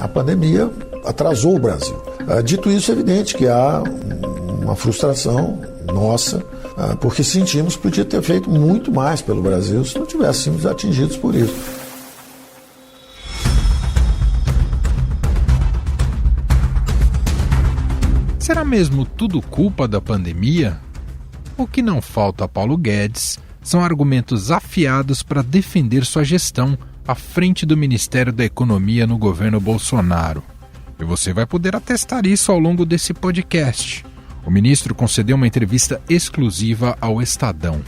A pandemia atrasou o Brasil. Dito isso, é evidente que há uma frustração nossa, porque sentimos que podia ter feito muito mais pelo Brasil se não tivéssemos atingidos por isso. Será mesmo tudo culpa da pandemia? O que não falta a Paulo Guedes são argumentos afiados para defender sua gestão à frente do Ministério da Economia no governo Bolsonaro. E você vai poder atestar isso ao longo desse podcast. O ministro concedeu uma entrevista exclusiva ao Estadão.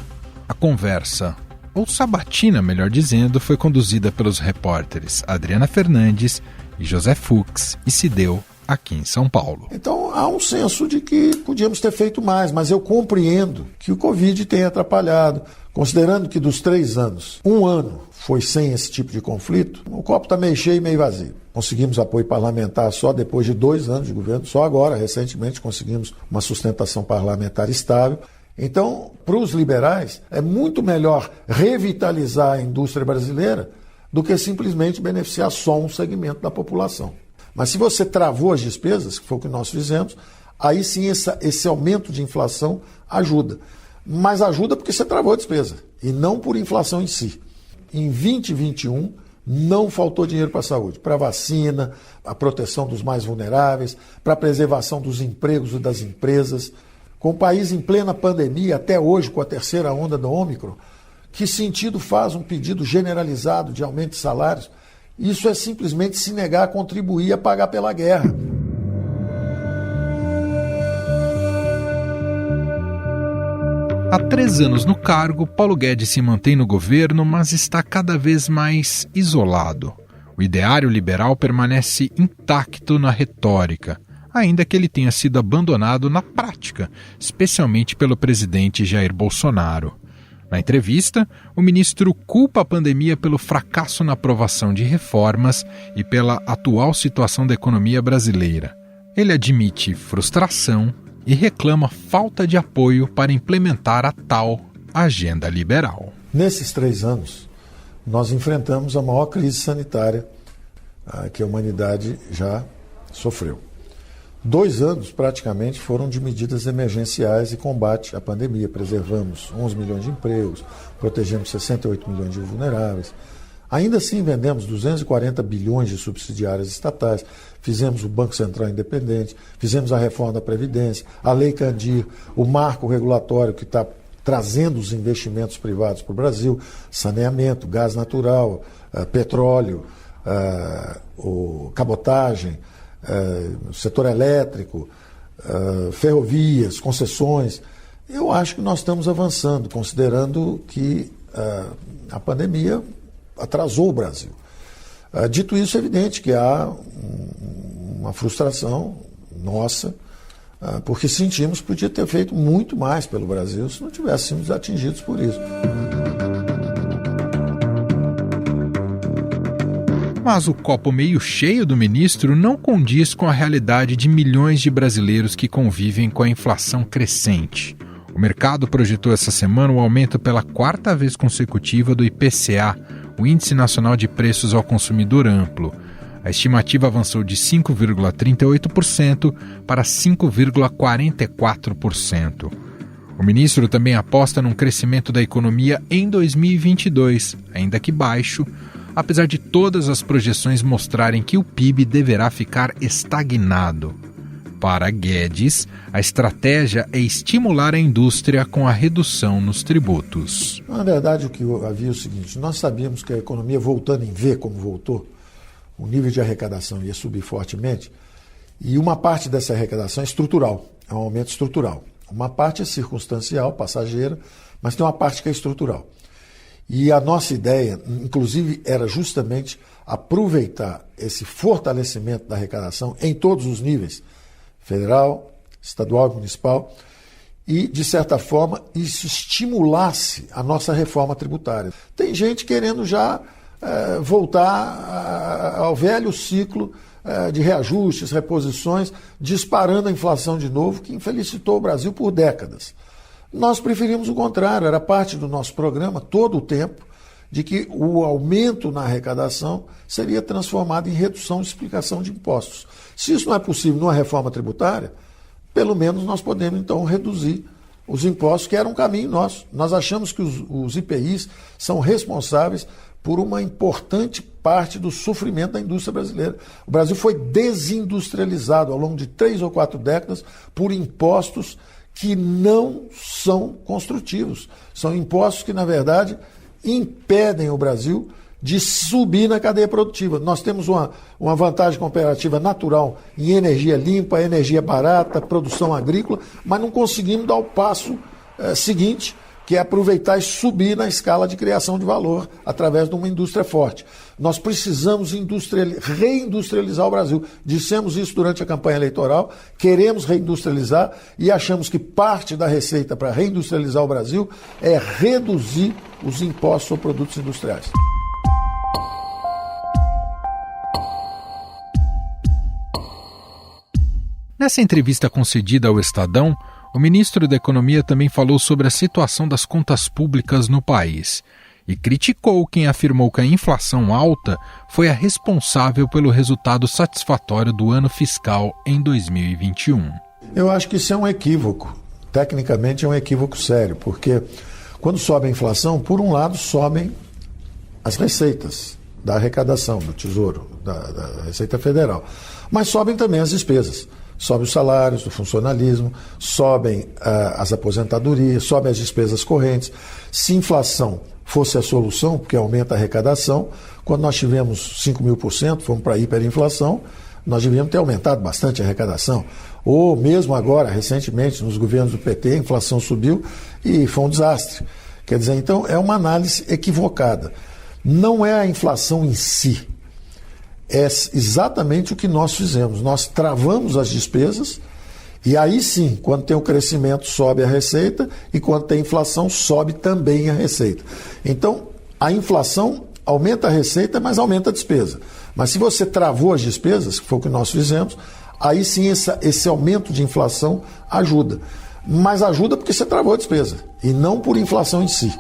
A conversa, ou sabatina, melhor dizendo, foi conduzida pelos repórteres Adriana Fernandes e José Fux e se deu aqui em São Paulo. Então há um senso de que podíamos ter feito mais, mas eu compreendo que o Covid tenha atrapalhado. Considerando que dos 3 anos, 1 ano foi sem esse tipo de conflito, o copo está meio cheio e meio vazio. Conseguimos apoio parlamentar só depois de 2 anos de governo, só agora, recentemente, conseguimos uma sustentação parlamentar estável. Então, para os liberais, é muito melhor revitalizar a indústria brasileira do que simplesmente beneficiar só um segmento da população. Mas se você travou as despesas, que foi o que nós fizemos, aí sim esse aumento de inflação ajuda. Mas ajuda porque você travou a despesa, e não por inflação em si. Em 2021, não faltou dinheiro para a saúde, para a vacina, a proteção dos mais vulneráveis, para a preservação dos empregos e das empresas. Com o país em plena pandemia, até hoje, com a terceira onda do Ômicron, que sentido faz um pedido generalizado de aumento de salários? Isso é simplesmente se negar a contribuir a pagar pela guerra. Há 3 anos no cargo, Paulo Guedes se mantém no governo, mas está cada vez mais isolado. O ideário liberal permanece intacto na retórica, ainda que ele tenha sido abandonado na prática, especialmente pelo presidente Jair Bolsonaro. Na entrevista, o ministro culpa a pandemia pelo fracasso na aprovação de reformas e pela atual situação da economia brasileira. Ele admite frustração e reclama falta de apoio para implementar a tal agenda liberal. Nesses 3 anos, nós enfrentamos a maior crise sanitária que a humanidade já sofreu. 2 anos, praticamente, foram de medidas emergenciais e combate à pandemia. Preservamos 11 milhões de empregos, protegemos 68 milhões de vulneráveis. Ainda assim, vendemos 240 bilhões de subsidiárias estatais, fizemos o Banco Central independente, fizemos a reforma da Previdência, a Lei Candir, o marco regulatório que está trazendo os investimentos privados para o Brasil, saneamento, gás natural, petróleo, cabotagem, setor elétrico, ferrovias, concessões. Eu acho que nós estamos avançando, considerando que a pandemia atrasou o Brasil. Dito isso, é evidente que há uma frustração nossa, porque sentimos que podia ter feito muito mais pelo Brasil se não tivéssemos atingidos por isso. Mas o copo meio cheio do ministro não condiz com a realidade de milhões de brasileiros que convivem com a inflação crescente. O mercado projetou essa semana o aumento pela 4ª vez consecutiva do IPCA, o Índice Nacional de Preços ao Consumidor Amplo. A estimativa avançou de 5,38% para 5,44%. O ministro também aposta num crescimento da economia em 2022, ainda que baixo, apesar de todas as projeções mostrarem que o PIB deverá ficar estagnado. Para Guedes, a estratégia é estimular a indústria com a redução nos tributos. Na verdade, o que havia é o seguinte: nós sabíamos que a economia voltando em V, como voltou, o nível de arrecadação ia subir fortemente, e uma parte dessa arrecadação é estrutural, é um aumento estrutural. Uma parte é circunstancial, passageira, mas tem uma parte que é estrutural. E a nossa ideia, inclusive, era justamente aproveitar esse fortalecimento da arrecadação em todos os níveis, federal, estadual e municipal, e, de certa forma, isso estimulasse a nossa reforma tributária. Tem gente querendo já voltar ao velho ciclo de reajustes, reposições, disparando a inflação de novo, que infelicitou o Brasil por décadas. Nós preferimos o contrário, era parte do nosso programa todo o tempo, de que o aumento na arrecadação seria transformado em redução de explicação de impostos. Se isso não é possível numa reforma tributária, pelo menos nós podemos, então, reduzir os impostos, que era um caminho nosso. Nós achamos que os IPIs são responsáveis por uma importante parte do sofrimento da indústria brasileira. O Brasil foi desindustrializado ao longo de 3 ou 4 décadas por impostos que não são construtivos. São impostos que, na verdade, impedem o Brasil de subir na cadeia produtiva. Nós temos uma vantagem comparativa natural em energia limpa, energia barata, produção agrícola, mas não conseguimos dar o passo seguinte, que é aproveitar e subir na escala de criação de valor através de uma indústria forte. Nós precisamos reindustrializar o Brasil. Dissemos isso durante a campanha eleitoral, queremos reindustrializar e achamos que parte da receita para reindustrializar o Brasil é reduzir os impostos sobre produtos industriais. Nessa entrevista concedida ao Estadão, o ministro da Economia também falou sobre a situação das contas públicas no país e criticou quem afirmou que a inflação alta foi a responsável pelo resultado satisfatório do ano fiscal em 2021. Eu acho que isso é um equívoco. Tecnicamente é um equívoco sério, porque quando sobe a inflação, por um lado sobem as receitas da arrecadação do Tesouro, da Receita Federal, mas sobem também as despesas. Sobem os salários do funcionalismo, sobem as aposentadorias, sobem as despesas correntes. Se inflação fosse a solução, porque aumenta a arrecadação, quando nós tivemos 5.000%, fomos para a hiperinflação, nós devíamos ter aumentado bastante a arrecadação. Ou mesmo agora, recentemente, nos governos do PT, a inflação subiu e foi um desastre. Quer dizer, então, é uma análise equivocada. Não é a inflação em si. É exatamente o que nós fizemos. Nós travamos as despesas e aí sim, quando tem o crescimento, sobe a receita e quando tem inflação, sobe também a receita. Então, a inflação aumenta a receita, mas aumenta a despesa. Mas se você travou as despesas, que foi o que nós fizemos, aí sim esse aumento de inflação ajuda. Mas ajuda porque você travou a despesa e não por inflação em si.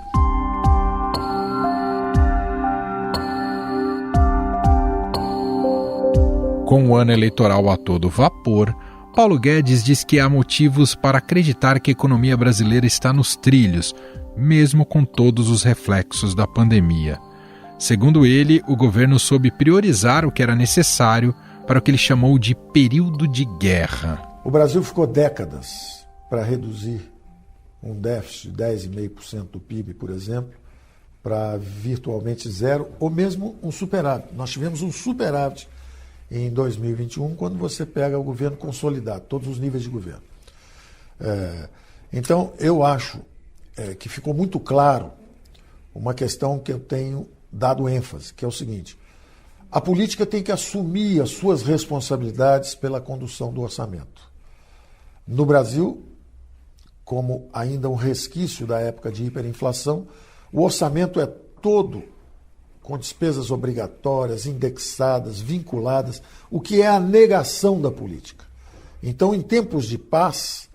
Com o ano eleitoral a todo vapor, Paulo Guedes diz que há motivos para acreditar que a economia brasileira está nos trilhos, mesmo com todos os reflexos da pandemia. Segundo ele, o governo soube priorizar o que era necessário para o que ele chamou de período de guerra. O Brasil ficou décadas para reduzir um déficit de 10,5% do PIB, por exemplo, para virtualmente zero, ou mesmo um superávit. Nós tivemos um superávit em 2021, quando você pega o governo consolidado, todos os níveis de governo. Então, eu acho que ficou muito claro uma questão que eu tenho dado ênfase, que é o seguinte: a política tem que assumir as suas responsabilidades pela condução do orçamento. No Brasil, como ainda um resquício da época de hiperinflação, o orçamento é todo com despesas obrigatórias, indexadas, vinculadas, o que é a negação da política. Então, em tempos de paz,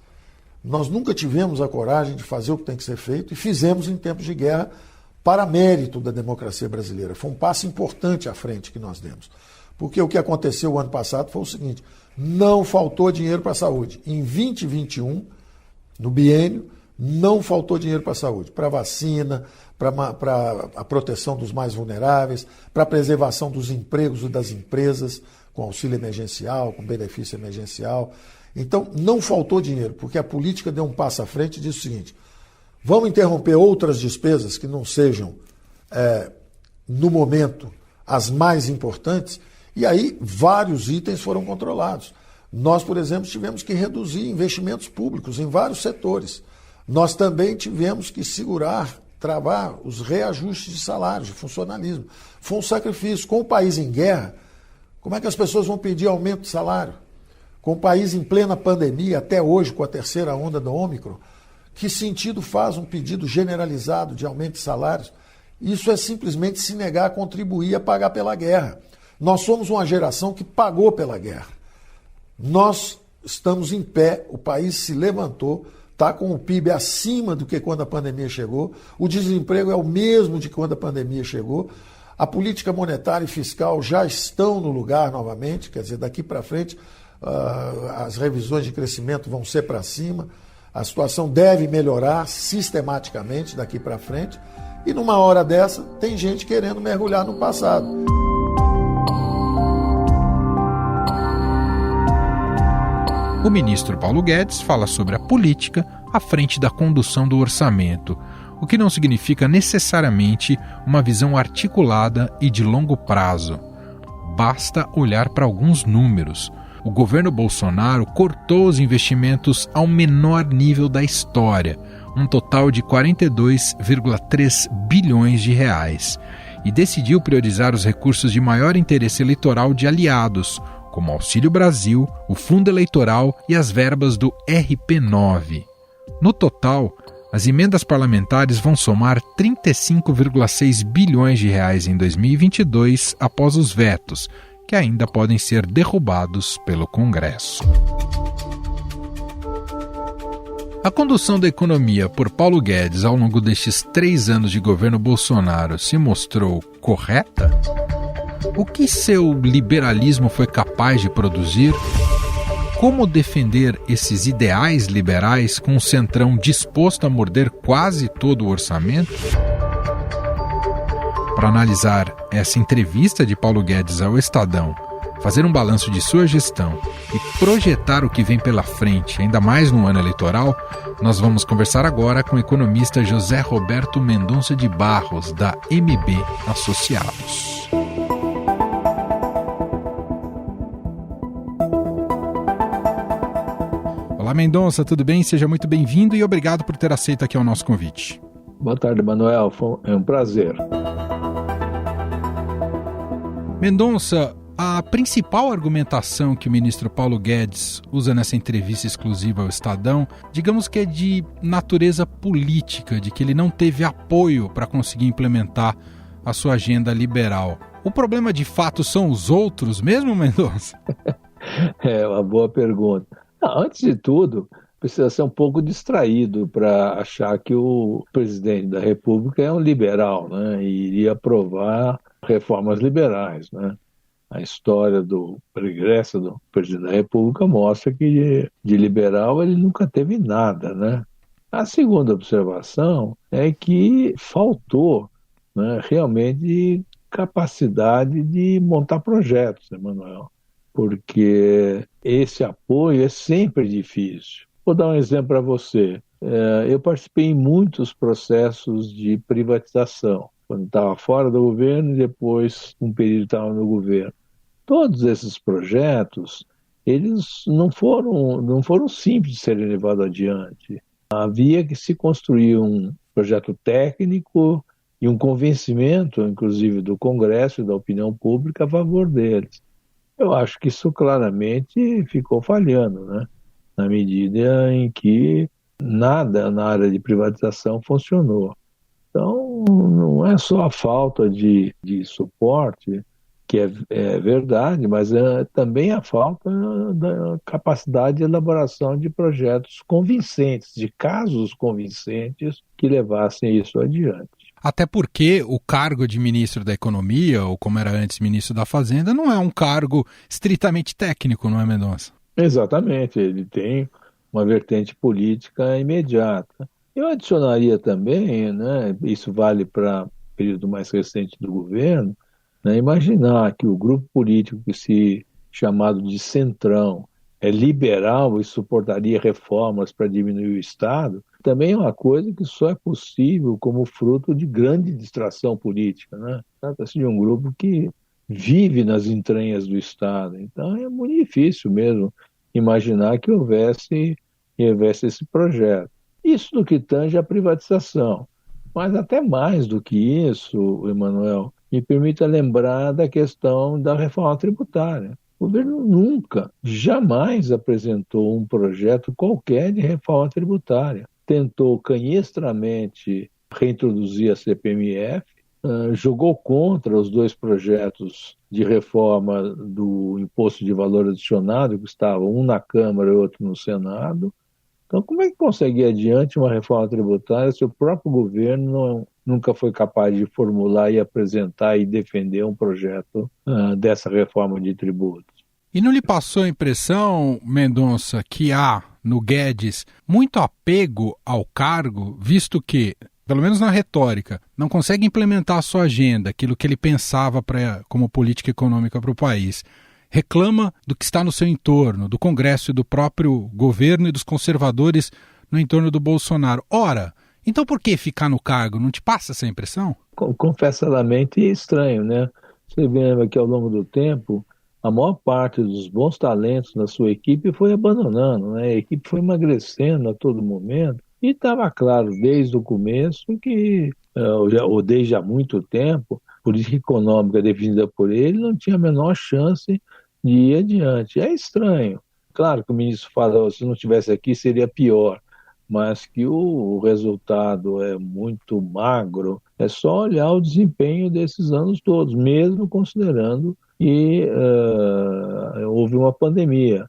nós nunca tivemos a coragem de fazer o que tem que ser feito e fizemos em tempos de guerra para mérito da democracia brasileira. Foi um passo importante à frente que nós demos. Porque o que aconteceu o ano passado foi o seguinte: não faltou dinheiro para a saúde. Em 2021, no biênio, não faltou dinheiro para a saúde, para vacina, para a proteção dos mais vulneráveis, para a preservação dos empregos e das empresas, com auxílio emergencial, com benefício emergencial. Então, não faltou dinheiro, porque a política deu um passo à frente e disse o seguinte: vamos interromper outras despesas que não sejam, no momento, as mais importantes, e aí vários itens foram controlados. Nós, por exemplo, tivemos que reduzir investimentos públicos em vários setores. Nós também tivemos que travar os reajustes de salários, de funcionalismo. Foi um sacrifício. Com o país em guerra, como é que as pessoas vão pedir aumento de salário? Com o país em plena pandemia, até hoje, com a terceira onda do Ômicron, que sentido faz um pedido generalizado de aumento de salários? Isso é simplesmente se negar a contribuir a pagar pela guerra. Nós somos uma geração que pagou pela guerra. Nós estamos em pé, o país se levantou, está com o PIB acima do que quando a pandemia chegou, o desemprego é o mesmo de quando a pandemia chegou, a política monetária e fiscal já estão no lugar novamente, quer dizer, daqui para frente as revisões de crescimento vão ser para cima, a situação deve melhorar sistematicamente daqui para frente, e numa hora dessa tem gente querendo mergulhar no passado. O ministro Paulo Guedes fala sobre a política à frente da condução do orçamento, o que não significa necessariamente uma visão articulada e de longo prazo. Basta olhar para alguns números. O governo Bolsonaro cortou os investimentos ao menor nível da história, um total de 42,3 bilhões de reais, e decidiu priorizar os recursos de maior interesse eleitoral de aliados, como o Auxílio Brasil, o Fundo Eleitoral e as verbas do RP9. No total, as emendas parlamentares vão somar 35,6 bilhões de reais em 2022 após os vetos, que ainda podem ser derrubados pelo Congresso. A condução da economia por Paulo Guedes ao longo destes 3 anos de governo Bolsonaro se mostrou correta? O que seu liberalismo foi capaz de produzir? Como defender esses ideais liberais com um centrão disposto a morder quase todo o orçamento? Para analisar essa entrevista de Paulo Guedes ao Estadão, fazer um balanço de sua gestão e projetar o que vem pela frente, ainda mais no ano eleitoral, nós vamos conversar agora com o economista José Roberto Mendonça de Barros, da MB Associados. Olá, Mendonça, tudo bem? Seja muito bem-vindo e obrigado por ter aceito aqui o nosso convite. Boa tarde, Manuel. É um prazer. Mendonça, a principal argumentação que o ministro Paulo Guedes usa nessa entrevista exclusiva ao Estadão, digamos que é de natureza política, de que ele não teve apoio para conseguir implementar a sua agenda liberal. O problema de fato são os outros mesmo, Mendonça? É uma boa pergunta. Antes de tudo, precisa ser um pouco distraído para achar que o presidente da República é um liberal, né? E iria aprovar reformas liberais, né? A história do progresso do presidente da República mostra que de liberal ele nunca teve nada, né? A segunda observação é que faltou, né, realmente capacidade de montar projetos, Emanuel, porque esse apoio é sempre difícil. Vou dar um exemplo para você. Eu participei em muitos processos de privatização, quando estava fora do governo e depois um período estava no governo. Todos esses projetos, eles não foram simples de serem levados adiante. Havia que se construir um projeto técnico e um convencimento, inclusive, do Congresso e da opinião pública a favor deles. Eu acho que isso claramente ficou falhando, né? Na medida em que nada na área de privatização funcionou. Então, não é só a falta de suporte, que é verdade, mas é também a falta da capacidade de elaboração de projetos convincentes, de casos convincentes que levassem isso adiante. Até porque o cargo de ministro da Economia, ou como era antes ministro da Fazenda, não é um cargo estritamente técnico, não é, Mendonça? Exatamente, ele tem uma vertente política imediata. Eu adicionaria também, né, isso vale para o período mais recente do governo, né, imaginar que o grupo político que se chamado de Centrão é liberal e suportaria reformas para diminuir o Estado, também é uma coisa que só é possível como fruto de grande distração política, né? Trata-se de um grupo que vive nas entranhas do Estado. Então é muito difícil mesmo imaginar que houvesse esse projeto. Isso no que tange à privatização. Mas até mais do que isso, Emanuel, me permita lembrar da questão da reforma tributária. O governo nunca, jamais apresentou um projeto qualquer de reforma tributária. Tentou canhestramente reintroduzir a CPMF, jogou contra os 2 projetos de reforma do imposto de valor adicionado, que estavam um na Câmara e outro no Senado. Então, como é que consegue ir adiante uma reforma tributária se o próprio governo nunca foi capaz de formular e apresentar e defender um projeto dessa reforma de tributos? E não lhe passou a impressão, Mendonça, que há no Guedes muito apego ao cargo, visto que, pelo menos na retórica, não consegue implementar a sua agenda, aquilo que ele pensava como política econômica para o país? Reclama do que está no seu entorno, do Congresso e do próprio governo e dos conservadores no entorno do Bolsonaro. Ora, então por que ficar no cargo? Não te passa essa impressão? Confessadamente estranho, né? Você lembra que ao longo do tempo, a maior parte dos bons talentos da sua equipe foi abandonando, né? A equipe foi emagrecendo a todo momento e estava claro desde o começo que, ou desde há muito tempo, a política econômica definida por ele não tinha a menor chance de ir adiante. É estranho. Claro que o ministro fala, se não estivesse aqui seria pior, mas que o resultado é muito magro, é só olhar o desempenho desses anos todos, mesmo considerando que houve uma pandemia.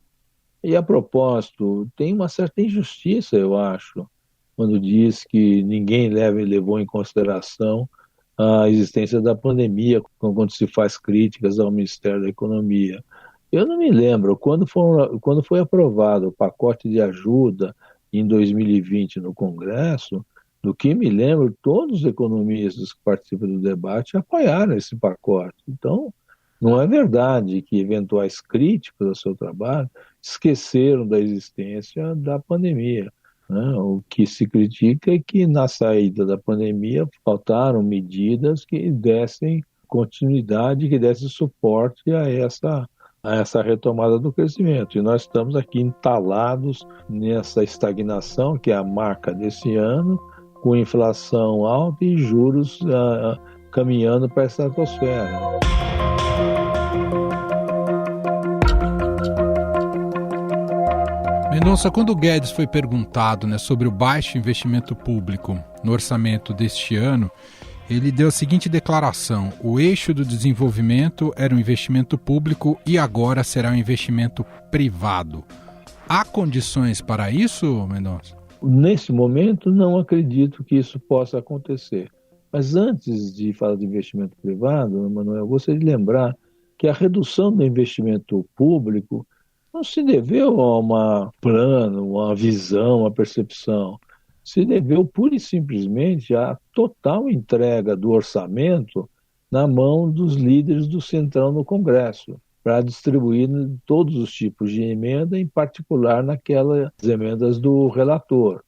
E a propósito, tem uma certa injustiça, eu acho, quando diz que ninguém levou em consideração a existência da pandemia quando se faz críticas ao Ministério da Economia. Eu não me lembro, quando foi aprovado o pacote de ajuda em 2020 no Congresso, do que me lembro, todos os economistas que participam do debate apoiaram esse pacote. Então, não é verdade que eventuais críticos ao seu trabalho esqueceram da existência da pandemia, né? O que se critica é que na saída da pandemia faltaram medidas que dessem continuidade, que dessem suporte a essa retomada do crescimento. E nós estamos aqui entalados nessa estagnação, que é a marca desse ano, com inflação alta e juros caminhando para a estratosfera. Mendonça, quando o Guedes foi perguntado, sobre o baixo investimento público no orçamento deste ano, ele deu a seguinte declaração: o eixo do desenvolvimento era o investimento público e agora será um investimento privado. Há condições para isso, Mendonça? Nesse momento, não acredito que isso possa acontecer. Mas antes de falar de investimento privado, Manuel, eu gostaria de lembrar que a redução do investimento público não se deveu a um plano, uma visão, uma percepção. Se deveu pura e simplesmente à total entrega do orçamento na mão dos líderes do Centrão no Congresso, para distribuir todos os tipos de emenda, em particular naquelas emendas do relator.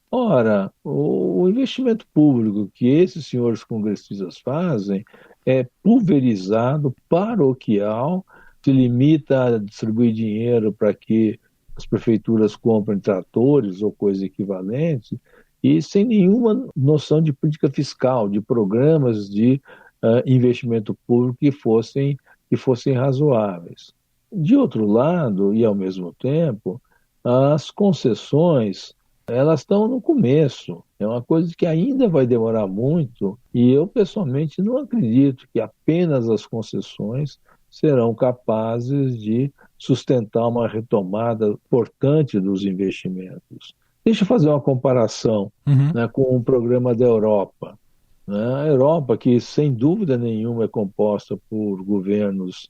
Ora, o investimento público que esses senhores congressistas fazem é pulverizado, paroquial, se limita a distribuir dinheiro para que as prefeituras comprem tratores ou coisa equivalente, e sem nenhuma noção de política fiscal, de programas de investimento público que fossem razoáveis. De outro lado, e ao mesmo tempo, as concessões, elas estão no começo. É uma coisa que ainda vai demorar muito, e eu pessoalmente não acredito que apenas as concessões serão capazes de sustentar uma retomada importante dos investimentos. Deixa eu fazer uma comparação com o programa da Europa. A Europa, que sem dúvida nenhuma é composta por governos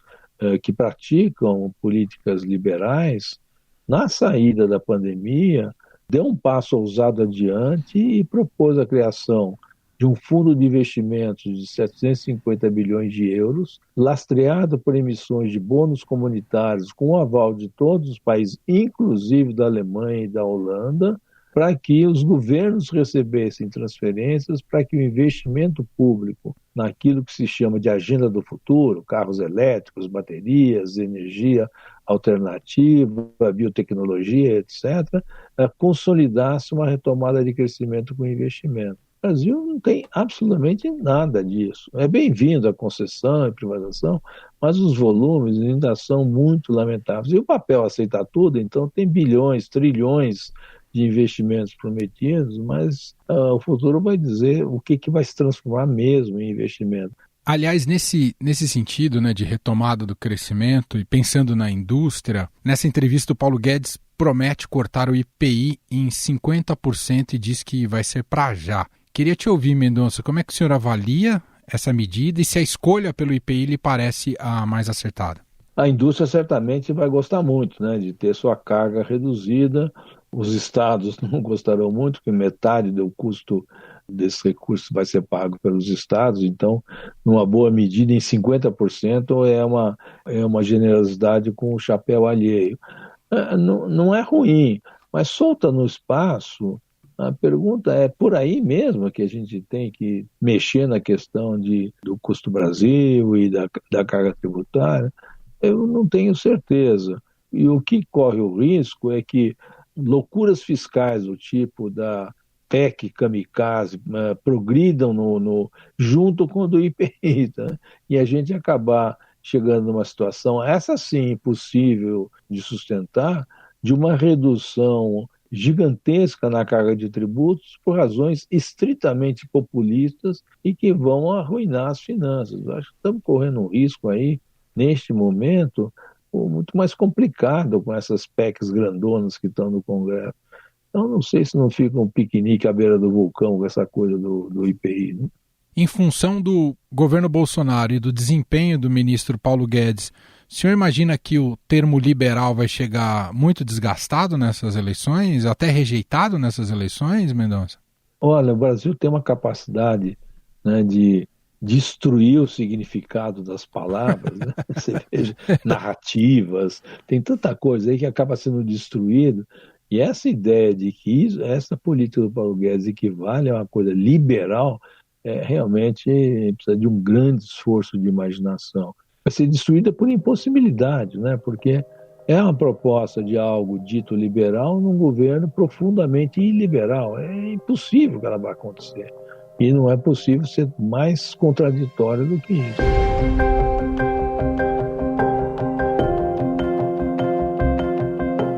que praticam políticas liberais, na saída da pandemia, deu um passo ousado adiante e propôs a criação de um fundo de investimentos de 750 bilhões de euros, lastreado por emissões de bônus comunitários com o aval de todos os países, inclusive da Alemanha e da Holanda, para que os governos recebessem transferências para que o investimento público naquilo que se chama de agenda do futuro, carros elétricos, baterias, energia alternativa, biotecnologia, etc., consolidasse uma retomada de crescimento com investimento. O Brasil não tem absolutamente nada disso. É bem-vindo a concessão e privatização, mas os volumes ainda são muito lamentáveis. E o papel aceita tudo, então tem bilhões, trilhões de investimentos prometidos, mas o futuro vai dizer o que vai se transformar mesmo em investimento. Aliás, nesse sentido, né, de retomada do crescimento e pensando na indústria, nessa entrevista o Paulo Guedes promete cortar o IPI em 50% e diz que vai ser para já. Queria te ouvir, Mendonça, como é que o senhor avalia essa medida e se a escolha pelo IPI lhe parece a mais acertada? A indústria certamente vai gostar muito, né, de ter sua carga reduzida. Os estados não gostarão muito, porque metade do custo desse recurso vai ser pago pelos estados. Então, numa boa medida, em 50% é uma generosidade com o chapéu alheio. Não é ruim, mas solta no espaço. A pergunta é, por aí mesmo que a gente tem que mexer na questão do custo Brasil e da carga tributária? Eu não tenho certeza. E o que corre o risco é que loucuras fiscais do tipo da PEC kamikaze progridam junto com o do IPI, tá? E a gente acabar chegando numa situação, essa sim, impossível de sustentar, de uma redução gigantesca na carga de tributos por razões estritamente populistas e que vão arruinar as finanças. Eu acho que estamos correndo um risco aí, neste momento, muito mais complicado com essas PECs grandonas que estão no Congresso. Então, não sei se não fica um piquenique à beira do vulcão com essa coisa do IPI, né? Em função do governo Bolsonaro e do desempenho do ministro Paulo Guedes, o senhor imagina que o termo liberal vai chegar muito desgastado nessas eleições, até rejeitado nessas eleições, Mendonça? Olha, o Brasil tem uma capacidade, né, de destruir o significado das palavras, né? Você veja, narrativas, tem tanta coisa aí que acaba sendo destruído. E essa ideia de que essa política do Paulo Guedes equivale a uma coisa liberal, realmente precisa de um grande esforço de imaginação. Vai ser destruída por impossibilidade, né? Porque é uma proposta de algo dito liberal num governo profundamente iliberal. É impossível que ela vá acontecer. E não é possível ser mais contraditório do que isso.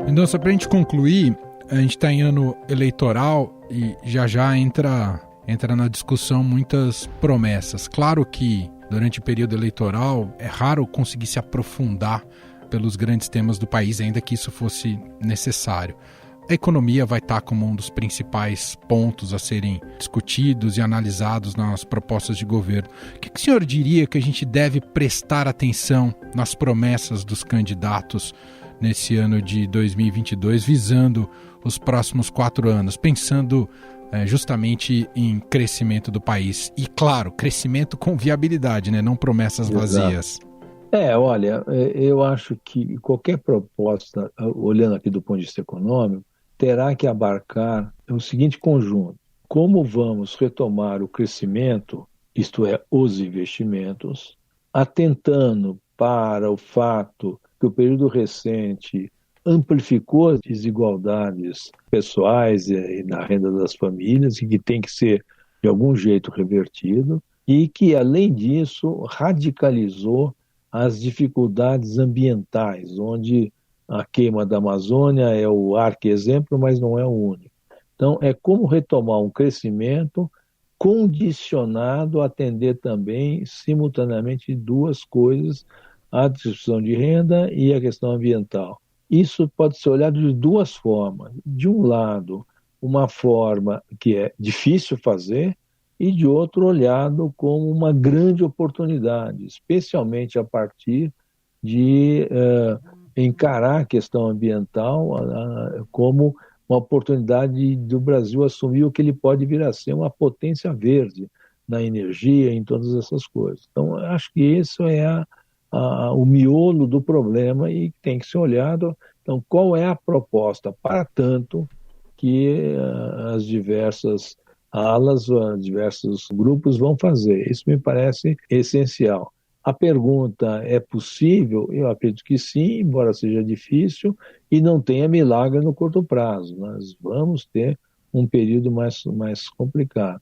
Mendonça, para a gente concluir, a gente está em ano eleitoral e já entra na discussão muitas promessas. Claro que durante o período eleitoral é raro conseguir se aprofundar pelos grandes temas do país, ainda que isso fosse necessário. A economia vai estar como um dos principais pontos a serem discutidos e analisados nas propostas de governo. O que o senhor diria que a gente deve prestar atenção nas promessas dos candidatos nesse ano de 2022, visando os próximos 4 anos, pensando justamente em crescimento do país? E, claro, crescimento com viabilidade, né? Não promessas vazias. Olha, eu acho que qualquer proposta, olhando aqui do ponto de vista econômico, terá que abarcar o seguinte conjunto: como vamos retomar o crescimento, isto é, os investimentos, atentando para o fato que o período recente amplificou as desigualdades pessoais e na renda das famílias e que tem que ser, de algum jeito, revertido, e que, além disso, radicalizou as dificuldades ambientais, onde a queima da Amazônia é o arqui-exemplo, mas não é o único. Então, é como retomar um crescimento condicionado a atender também, simultaneamente, 2 coisas: a distribuição de renda e a questão ambiental. Isso pode ser olhado de 2 formas. De um lado, uma forma que é difícil fazer, e de outro, olhado como uma grande oportunidade, especialmente a partir de encarar a questão ambiental como uma oportunidade do Brasil assumir o que ele pode vir a ser uma potência verde na energia, em todas essas coisas. Então, acho que isso é o miolo do problema e tem que ser olhado. Então, qual é a proposta para tanto que as diversas alas, os diversos grupos vão fazer? Isso me parece essencial. A pergunta: é possível? Eu acredito que sim, embora seja difícil e não tenha milagre no curto prazo. Nós vamos ter um período mais complicado.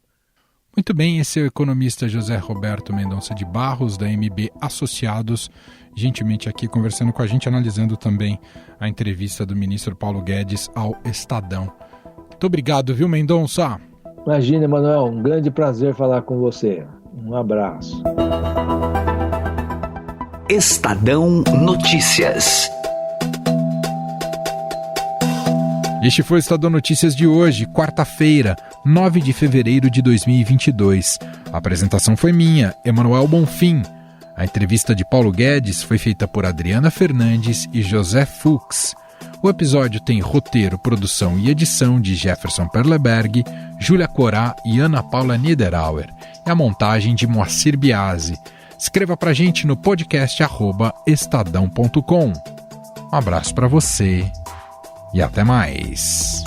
Muito bem, esse é o economista José Roberto Mendonça de Barros, da MB Associados, gentilmente aqui conversando com a gente, analisando também a entrevista do ministro Paulo Guedes ao Estadão. Muito obrigado, viu, Mendonça? Imagina, Emanuel, um grande prazer falar com você. Um abraço. Estadão Notícias. Este foi o Estadão Notícias de hoje, quarta-feira, 9 de fevereiro de 2022. A apresentação foi minha, Emanuel Bonfim. A entrevista de Paulo Guedes foi feita por Adriana Fernandes e José Fux. O episódio tem roteiro, produção e edição de Jefferson Perleberg, Júlia Corá e Ana Paula Niederauer, e a montagem de Moacir Biasi. Escreva pra gente no podcast @estadão.com. Um abraço para você e até mais.